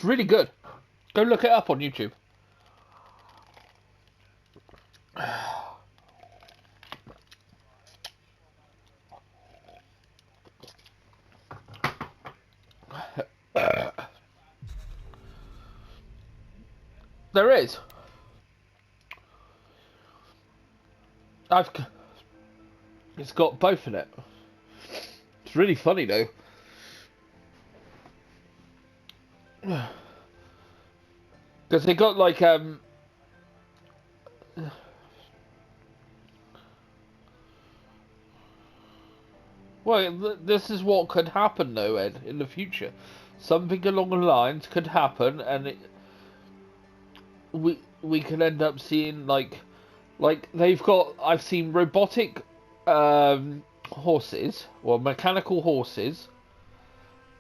It's really good. Go look it up on YouTube. There is. I've. It's got both in it. It's really funny though. Because they got like well, this is what could happen though, Ed, in the future. Something along the lines could happen, and we could end up seeing like they've got. I've seen robotic horses or mechanical horses.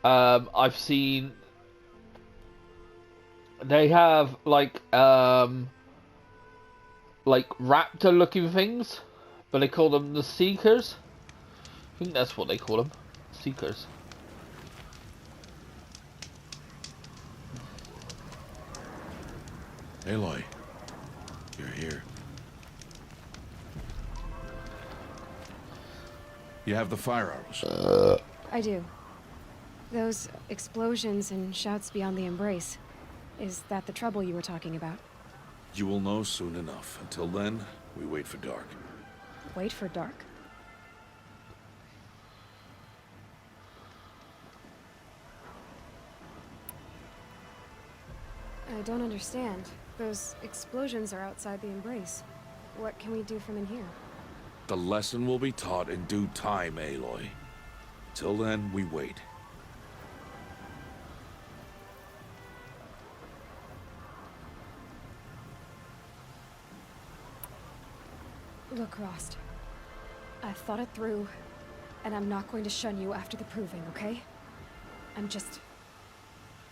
I've seen they have like raptor looking things, but they call them the Seekers. I think that's what they call them, Seekers. Aloy, you're here. You have the fire arrows. I do. Those explosions and shouts beyond the embrace. Is that the trouble you were talking about? You will know soon enough. Until then, we wait for dark. Wait for dark? I don't understand. Those explosions are outside the embrace. What can we do from in here? The lesson will be taught in due time, Aloy. Till then, we wait. Look, Rost. I've thought it through, and I'm not going to shun you after the proving, okay?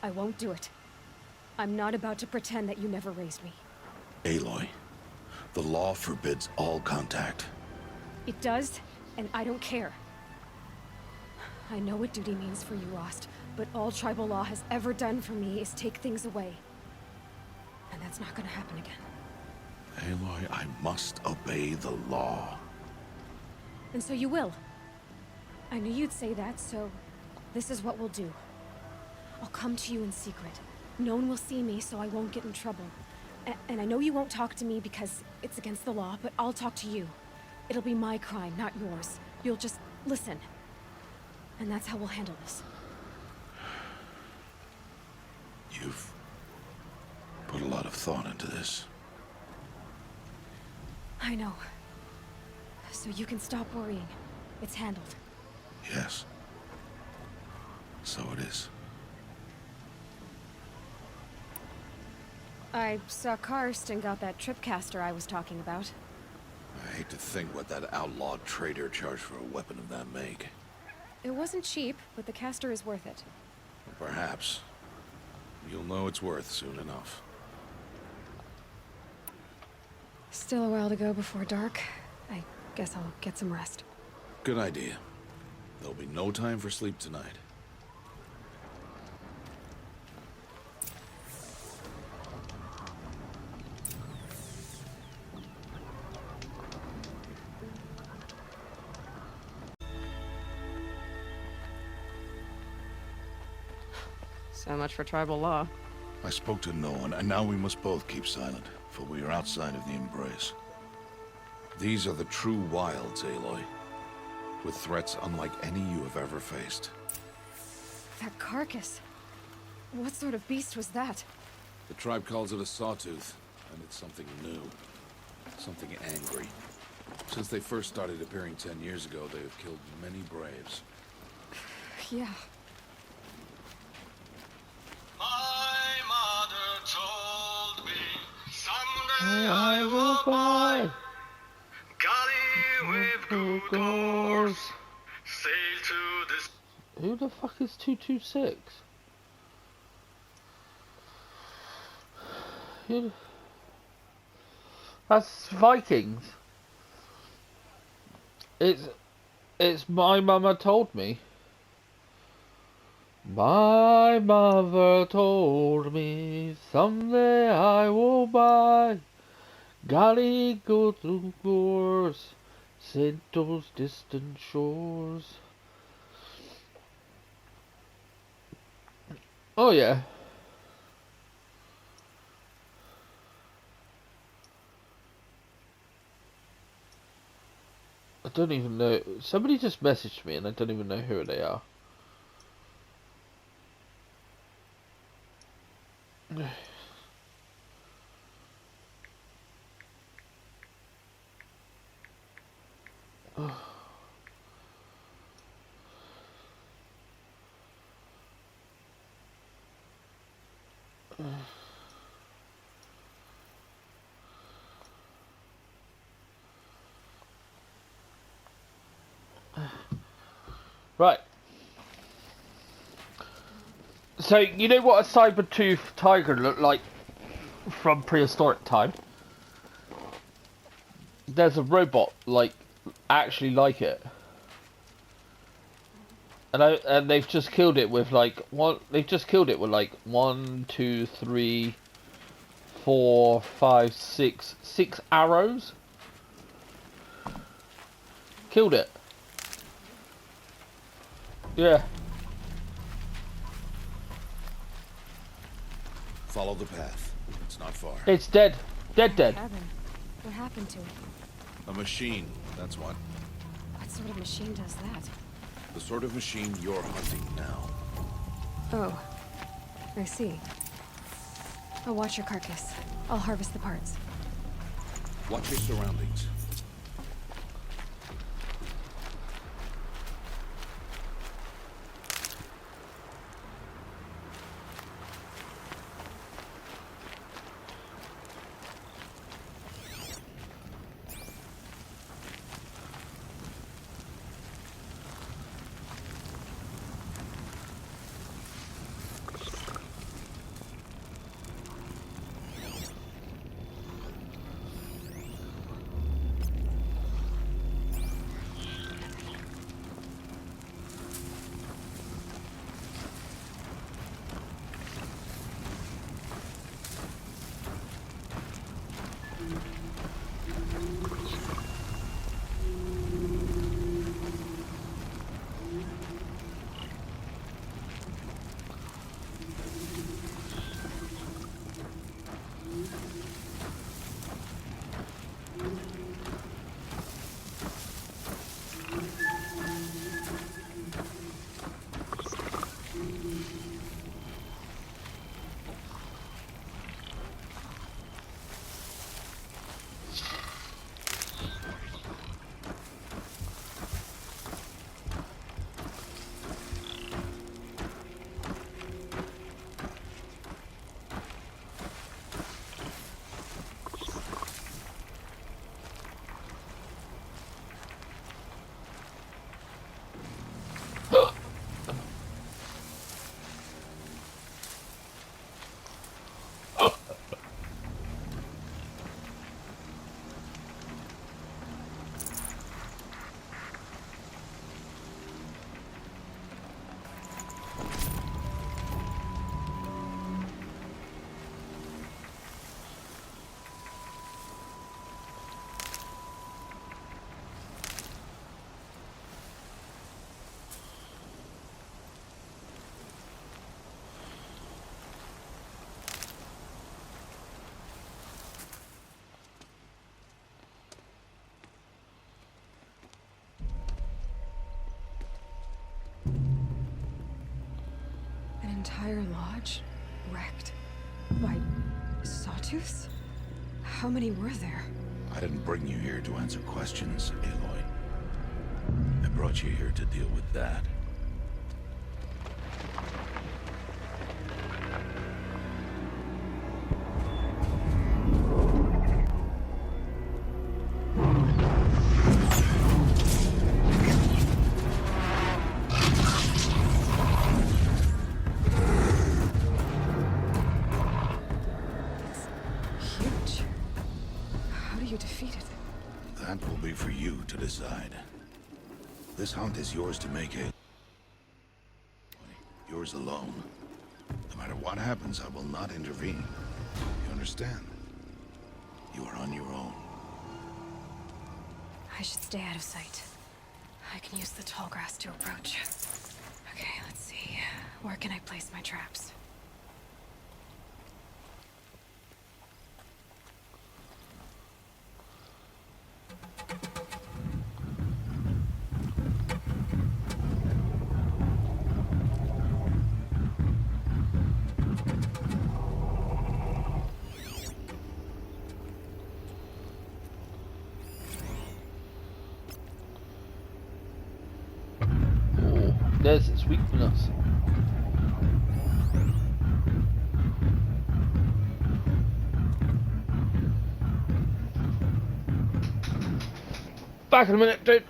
I won't do it. I'm not about to pretend that you never raised me. Aloy, the law forbids all contact. It does, and I don't care. I know what duty means for you, Rost, but all tribal law has ever done for me is take things away. And that's not gonna happen again. Aloy, I must obey the law. And so you will. I knew you'd say that, so this is what we'll do. I'll come to you in secret. No one will see me, so I won't get in trouble. And I know you won't talk to me because it's against the law, but I'll talk to you. It'll be my crime, not yours. You'll just listen. And that's how we'll handle this. You've put a lot of thought into this. I know. So you can stop worrying. It's handled. Yes. So it is. I saw Karst and got that tripcaster I was talking about. I hate to think what that outlawed trader charged for a weapon of that make. It wasn't cheap, but the caster is worth it. Perhaps. You'll know it's worth soon enough. Still a while to go before dark. I guess I'll get some rest. Good idea. There'll be no time for sleep tonight. So much for tribal law. I spoke to no one, and now we must both keep silent, for we are outside of the embrace. These are the true wilds, Aloy, with threats unlike any you have ever faced. That carcass. What sort of beast was that? The tribe calls it a sawtooth, and it's something new. Something angry. Since they first started appearing 10 years ago, they have killed many braves. Yeah. My mother told me someday I will buy galley with Googles sail to this. Who the fuck is 226? That's Vikings. It's my mama told me. My mother told me someday I will buy galley go through gores, saint those distant shores. Oh yeah. I don't even know. Somebody just messaged me and I don't even know who they are. Right. So, you know what a saber-tooth tiger looked like from prehistoric time? There's a robot, like, actually like it. And they've just killed it with, like, they've just killed it with, like, 1, 2, 3, 4, 5, 6 arrows. Killed it. Yeah. Follow the path. It's not far. It's dead. Dead. Heaven. What happened to it? A machine, that's what. What sort of machine does that? The sort of machine you're hunting now. Oh, I see. I'll watch your carcass. I'll harvest the parts. Watch your surroundings. An entire lodge? Wrecked? By sawtooths? How many were there? I didn't bring you here to answer questions, Aloy. I brought you here to deal with that. Huge. How do you defeat it? That will be for you to decide. This hunt is yours to make, Aloy. Yours alone. No matter what happens, I will not intervene. You understand? You are on your own. I should stay out of sight. I can use the tall grass to approach. Okay, let's see. Where can I place my traps? Oh, there's its weakness. Back in a minute, dude.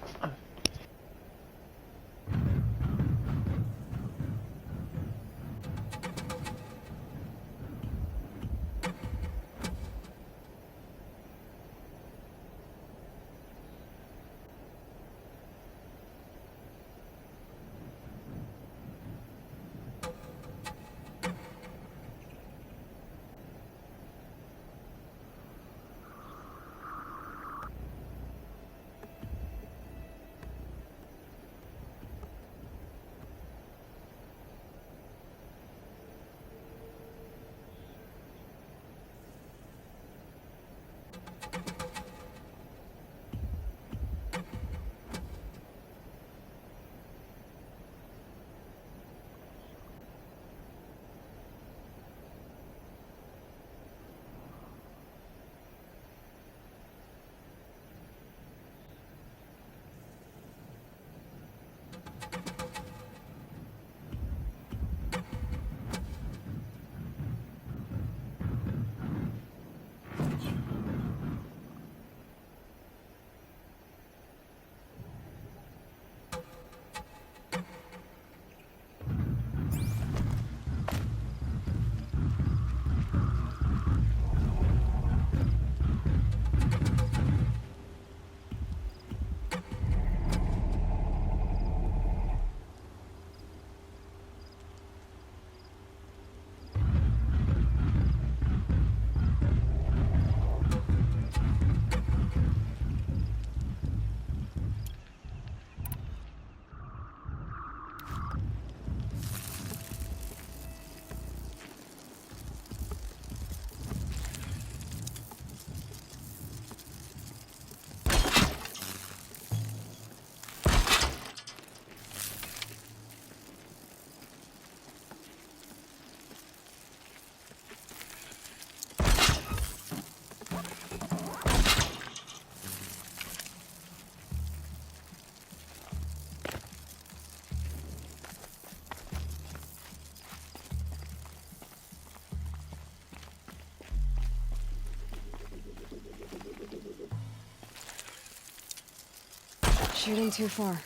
Shooting too far.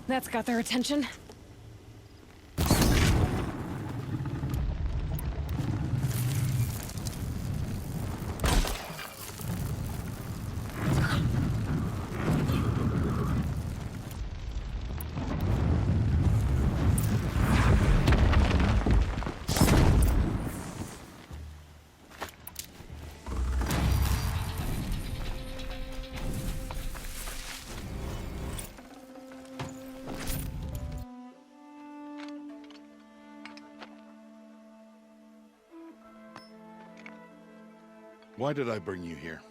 That's got their attention. Why did I bring you here?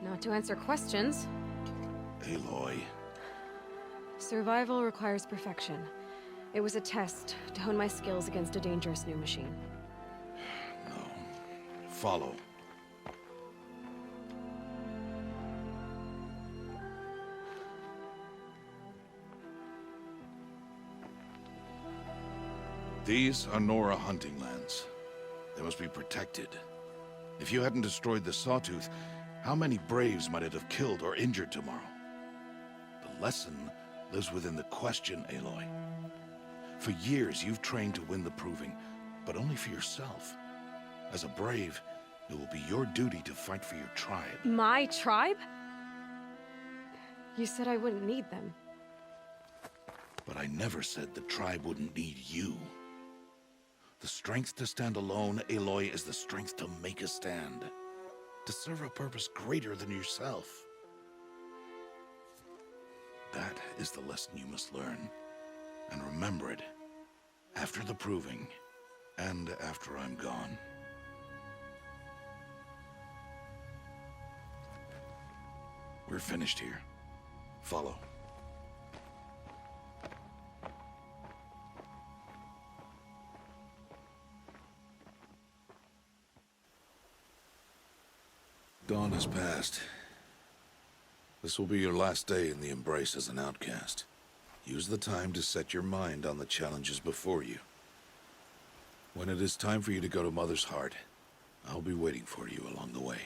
Not to answer questions. Aloy. Survival requires perfection. It was a test to hone my skills against a dangerous new machine. No. Follow. These are Nora hunting lands. They must be protected. If you hadn't destroyed the Sawtooth, how many Braves might it have killed or injured tomorrow? The lesson lives within the question, Aloy. For years, you've trained to win the Proving, but only for yourself. As a Brave, it will be your duty to fight for your tribe. My tribe? You said I wouldn't need them. But I never said the tribe wouldn't need you. The strength to stand alone, Aloy, is the strength to make a stand. To serve a purpose greater than yourself. That is the lesson you must learn. And remember it. After the Proving. And after I'm gone. We're finished here. Follow. Dawn has passed. This will be your last day in the Embrace as an outcast. Use the time to set your mind on the challenges before you. When it is time for you to go to Mother's Heart, I'll be waiting for you along the way.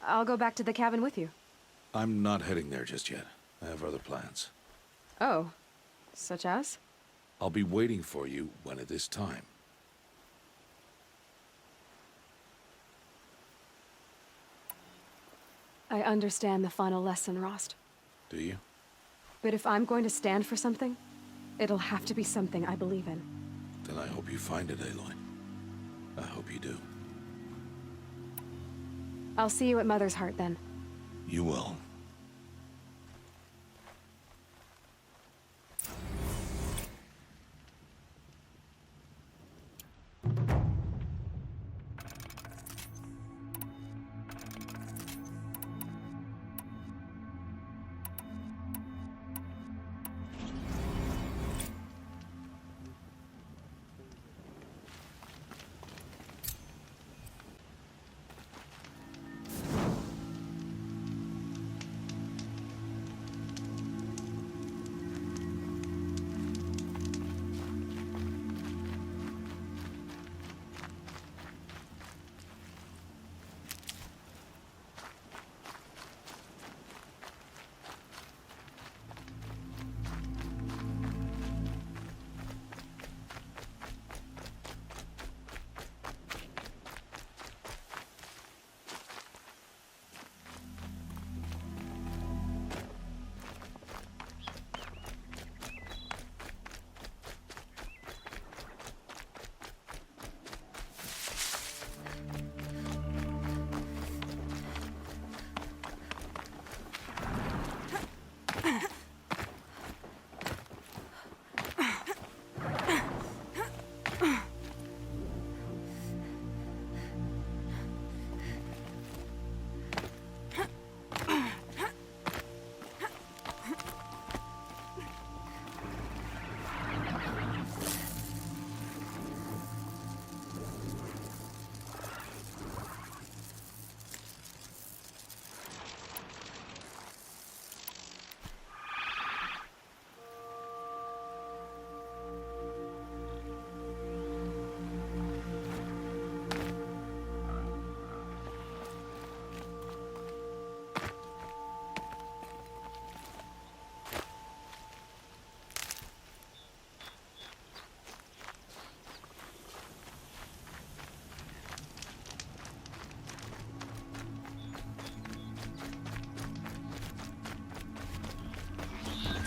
I'll go back to the cabin with you. I'm not heading there just yet. I have other plans. Oh, such as? I'll be waiting for you when it is time. I understand the final lesson, Rost. Do you? But if I'm going to stand for something, it'll have to be something I believe in. Then I hope you find it, Aloy. I hope you do. I'll see you at Mother's Heart then. You will.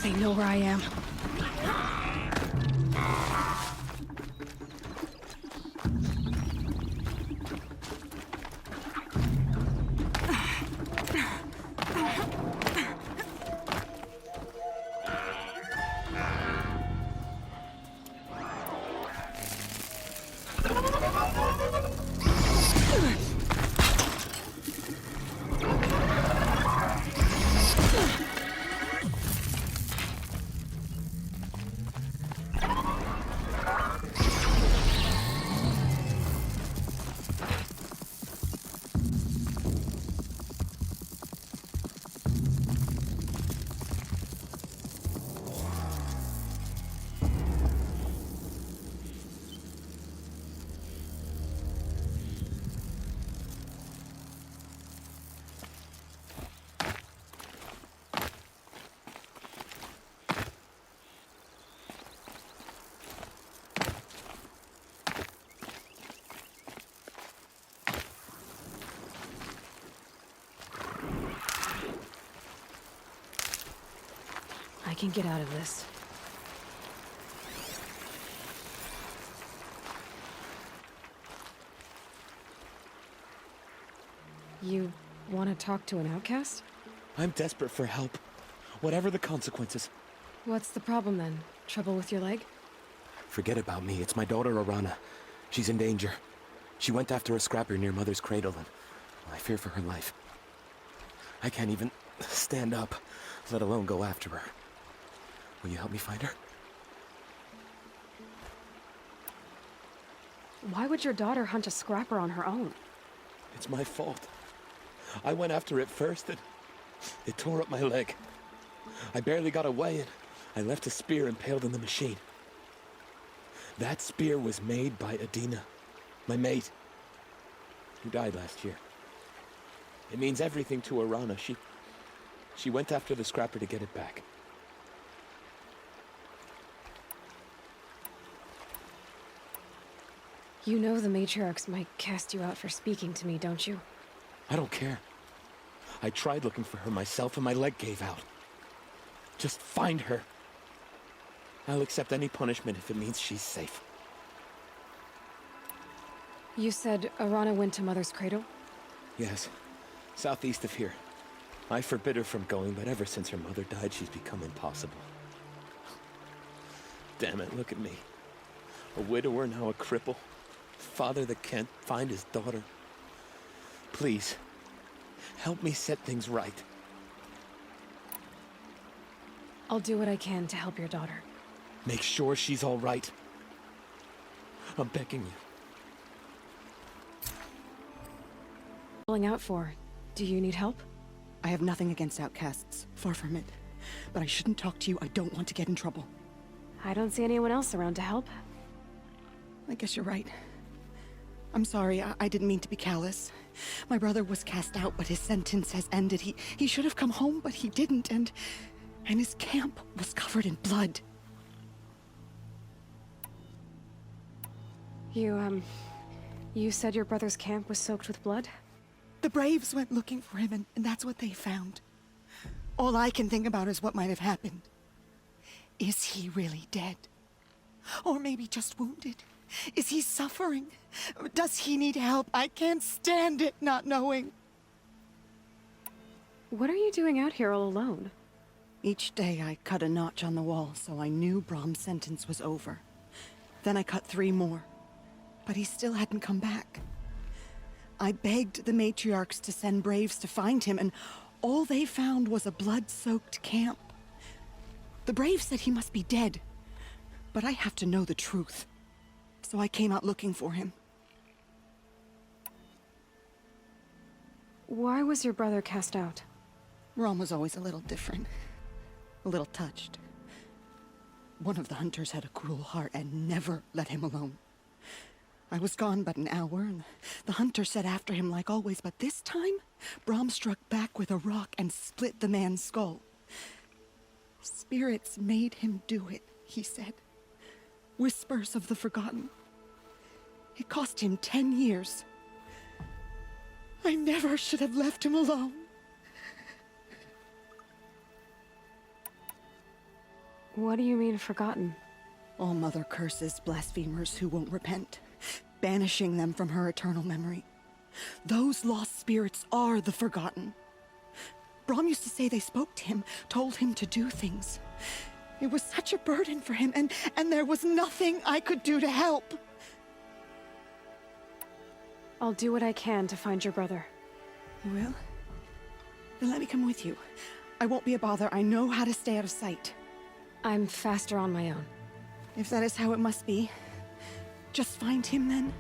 They know where I am. I can get out of this. You want to talk to an outcast? I'm desperate for help. Whatever the consequences. What's the problem then? Trouble with your leg? Forget about me. It's my daughter, Arana. She's in danger. She went after a scrapper near Mother's cradle, and I fear for her life. I can't even stand up, let alone go after her. Will you help me find her? Why would your daughter hunt a scrapper on her own? It's my fault. I went after it first, and it tore up my leg. I barely got away, and I left a spear impaled in the machine. That spear was made by Adina, my mate, who died last year. It means everything to Arana. She went after the scrapper to get it back. You know the matriarchs might cast you out for speaking to me, don't you? I don't care. I tried looking for her myself, and my leg gave out. Just find her. I'll accept any punishment if it means she's safe. You said Arana went to Mother's cradle? Yes, southeast of here. I forbid her from going, but ever since her mother died, she's become impossible. Damn it, look at me. A widower, now a cripple. Father that can't find his daughter. Please, help me set things right. I'll do what I can to help your daughter. Make sure she's all right. I'm begging you. Calling out for? Do you need help? I have nothing against outcasts. Far from it. But I shouldn't talk to you. I don't want to get in trouble. I don't see anyone else around to help. I guess you're right. I'm sorry. I didn't mean to be callous. My brother was cast out, but his sentence has ended. He should have come home, but he didn't, and his camp was covered in blood. You said your brother's camp was soaked with blood? The Braves went looking for him, and that's what they found. All I can think about is what might have happened. Is he really dead? Or maybe just wounded? Is he suffering? Does he need help? I can't stand it not knowing. What are you doing out here all alone? Each day I cut a notch on the wall, so I knew Brom's sentence was over. Then I cut 3 more. But he still hadn't come back. I begged the matriarchs to send Braves to find him, and all they found was a blood-soaked camp. The Braves said he must be dead, but I have to know the truth. So I came out looking for him. Why was your brother cast out? Brom was always a little different. A little touched. One of the hunters had a cruel heart and never let him alone. I was gone but an hour, and the hunter set after him like always, but this time, Brom struck back with a rock and split the man's skull. Spirits made him do it, he said. Whispers of the forgotten. It cost him 10 years. I never should have left him alone. What do you mean, forgotten? All Mother curses blasphemers who won't repent, banishing them from her eternal memory. Those lost spirits are the forgotten. Brom used to say they spoke to him, told him to do things. It was such a burden for him, and there was nothing I could do to help. I'll do what I can to find your brother. You will? Then let me come with you. I won't be a bother. I know how to stay out of sight. I'm faster on my own. If that is how it must be, just find him then.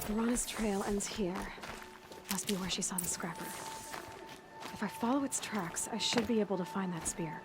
Verana's trail ends here. Must be where she saw the scrapper. If I follow its tracks, I should be able to find that spear.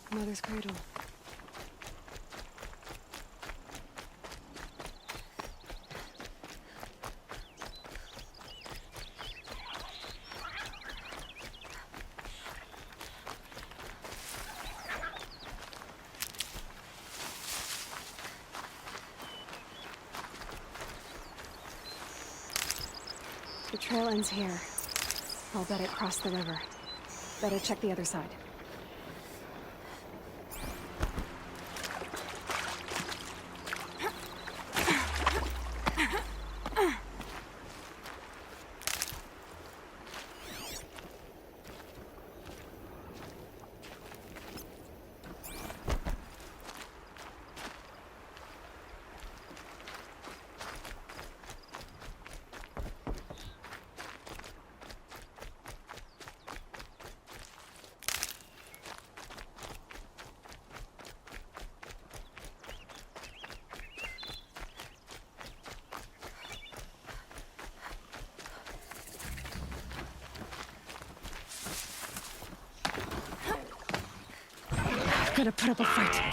Mother's cradle. The trail ends here. I'll bet it crossed the river. Better check the other side. Gotta put up a fight.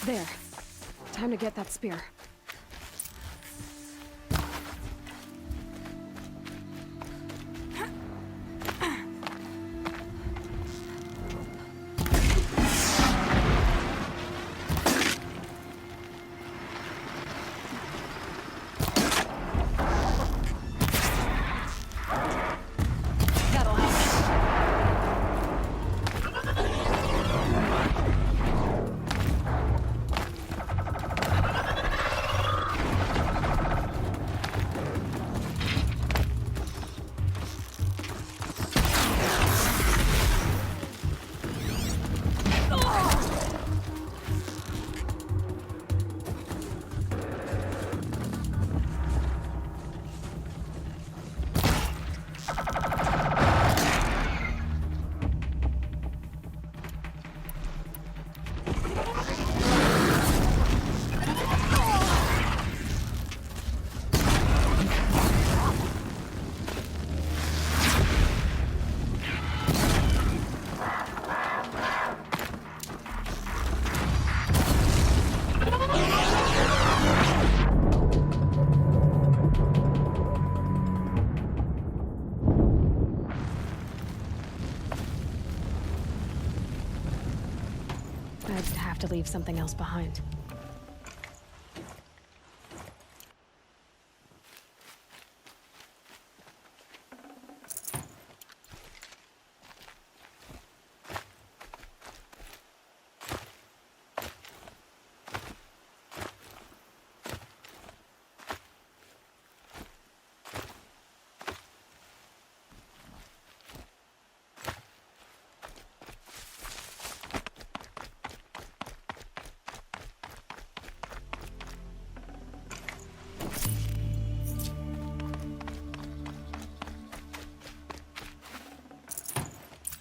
There. Time to get that spear. That'll help. I'd have to leave something else behind.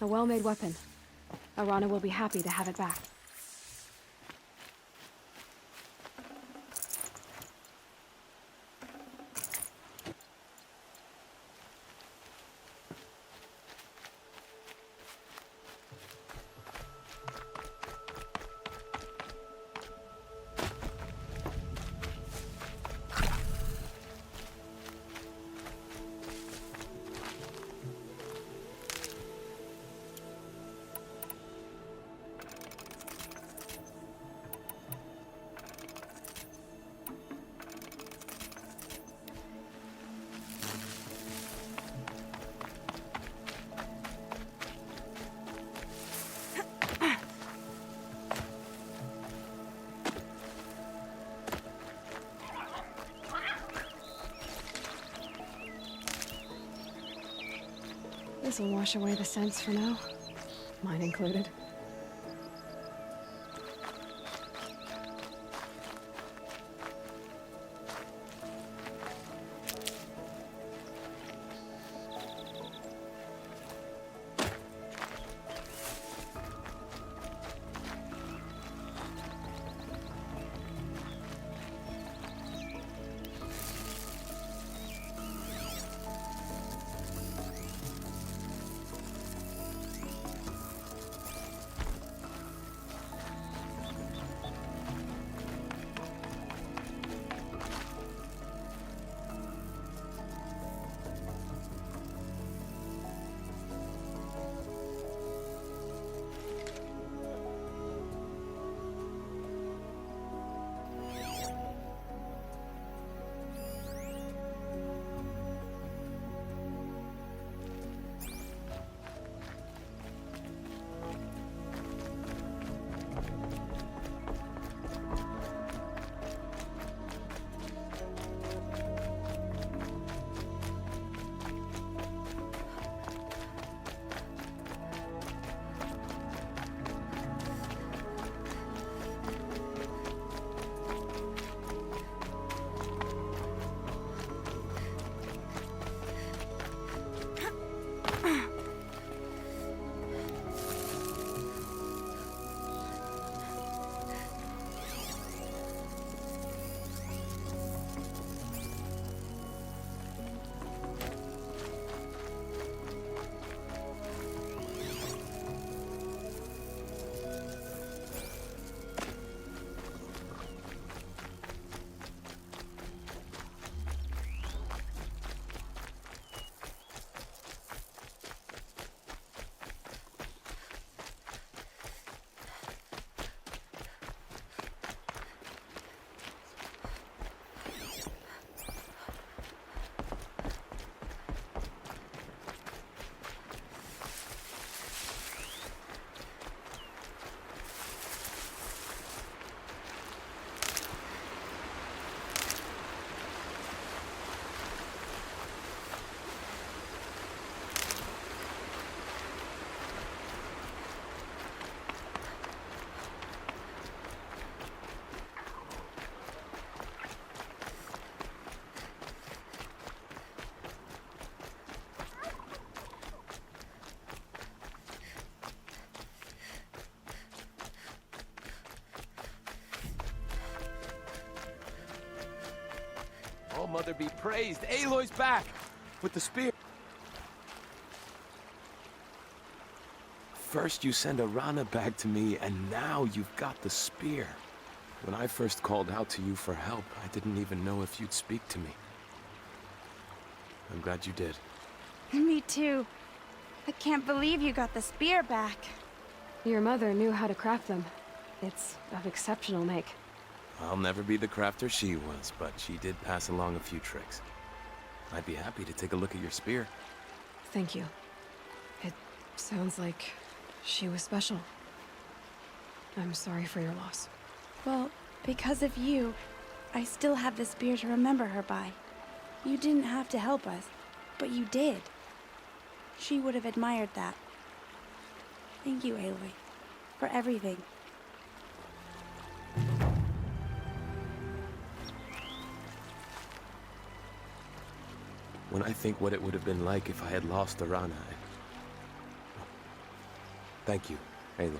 A well-made weapon. Arana will be happy to have it back. This'll wash away the scents for now. Mine included. Mother be praised. Aloy's back! With the spear. First you send Arana back to me, and now you've got the spear. When I first called out to you for help, I didn't even know if you'd speak to me. I'm glad you did. Me too. I can't believe you got the spear back. Your mother knew how to craft them. It's of exceptional make. I'll never be the crafter she was, but she did pass along a few tricks. I'd be happy to take a look at your spear. Thank you. It sounds like she was special. I'm sorry for your loss. Well, because of you, I still have the spear to remember her by. You didn't have to help us, but you did. She would have admired that. Thank you, Aloy, for everything. When I think what it would have been like if I had lost Arana, Thank you, Aloy.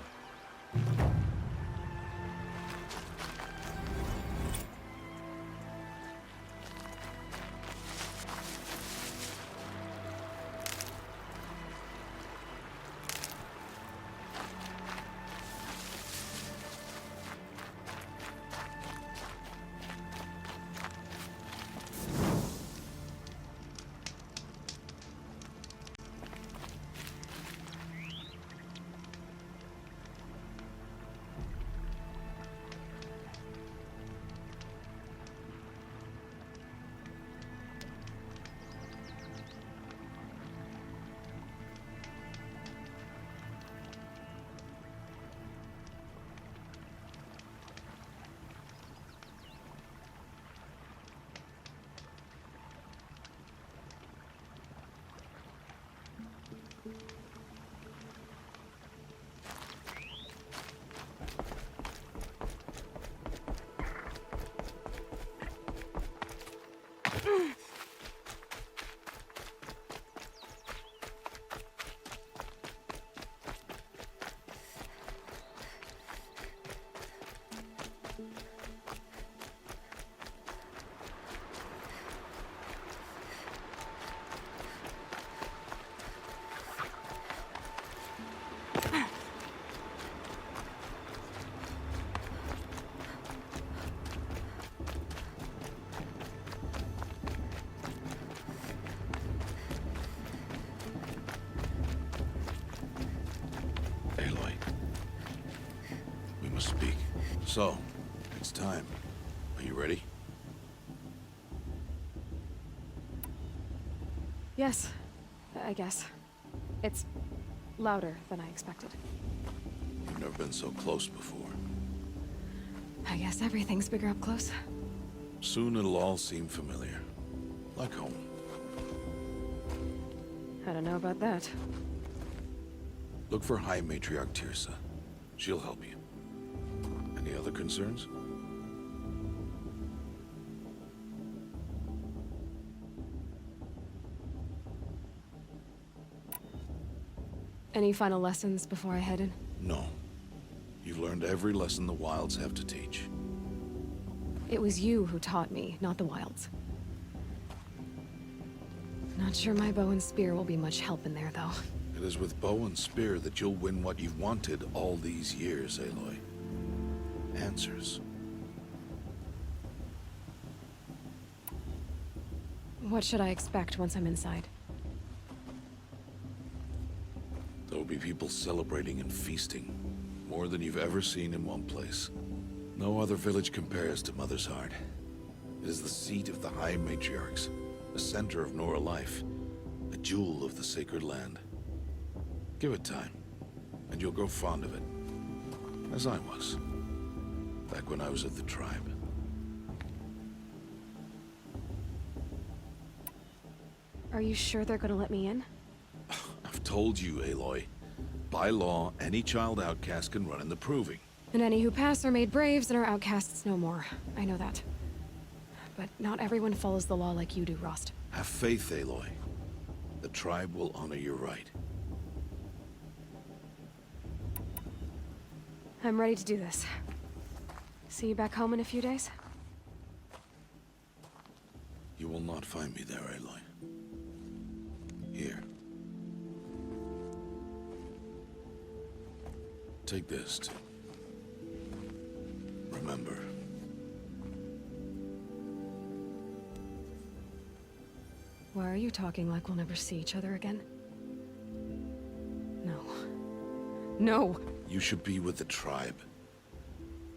Aloy. We must speak. So, it's time. Are you ready? Yes, I guess. It's louder than I expected. You've never been so close before. I guess everything's bigger up close. Soon it'll all seem familiar. Like home. I don't know about that. Look for High Matriarch Tirsa. She'll help you. Any other concerns? Any final lessons before I head in? No. You've learned every lesson the Wilds have to teach. It was you who taught me, not the Wilds. Not sure my bow and spear will be much help in there, though. It is with bow and spear that you'll win what you've wanted all these years, Aloy. Answers. What should I expect once I'm inside? There will be people celebrating and feasting. More than you've ever seen in one place. No other village compares to Mother's Heart. It is the seat of the High Matriarchs, the center of Nora life, a jewel of the sacred land. Give it time, and you'll grow fond of it. As I was, back when I was at the tribe. Are you sure they're gonna let me in? I've told you, Aloy. By law, any child outcast can run in the Proving. And any who pass are made braves and are outcasts no more. I know that. But not everyone follows the law like you do, Rost. Have faith, Aloy. The tribe will honor your right. I'm ready to do this. See you back home in a few days? You will not find me there, Aloy. Here. Take this to remember. Why are you talking like we'll never see each other again? No. No! You should be with the tribe.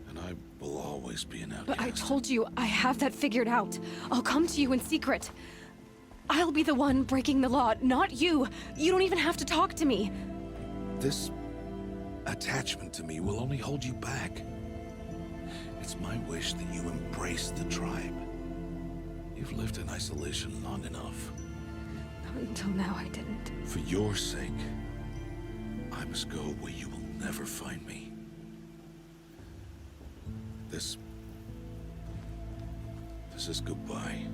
And I will always be an outcast. But I told you, I have that figured out. I'll come to you in secret. I'll be the one breaking the law, not you. You don't even have to talk to me. This attachment to me will only hold you back. It's my wish that you embrace the tribe. You've lived in isolation long enough. Until now, I didn't. For your sake, I must go where you will never find me. This is goodbye.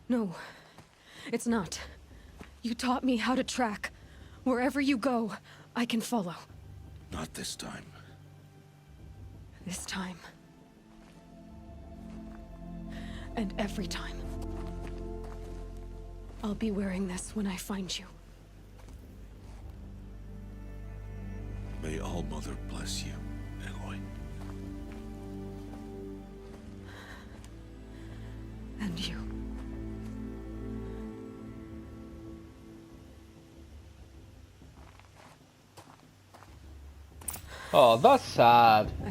No, it's not. You taught me how to track. Wherever you go, I can follow. Not this time. This time. And every time. I'll be wearing this when I find you. May All-Mother bless you, Aloy. And you. Oh, that's sad. I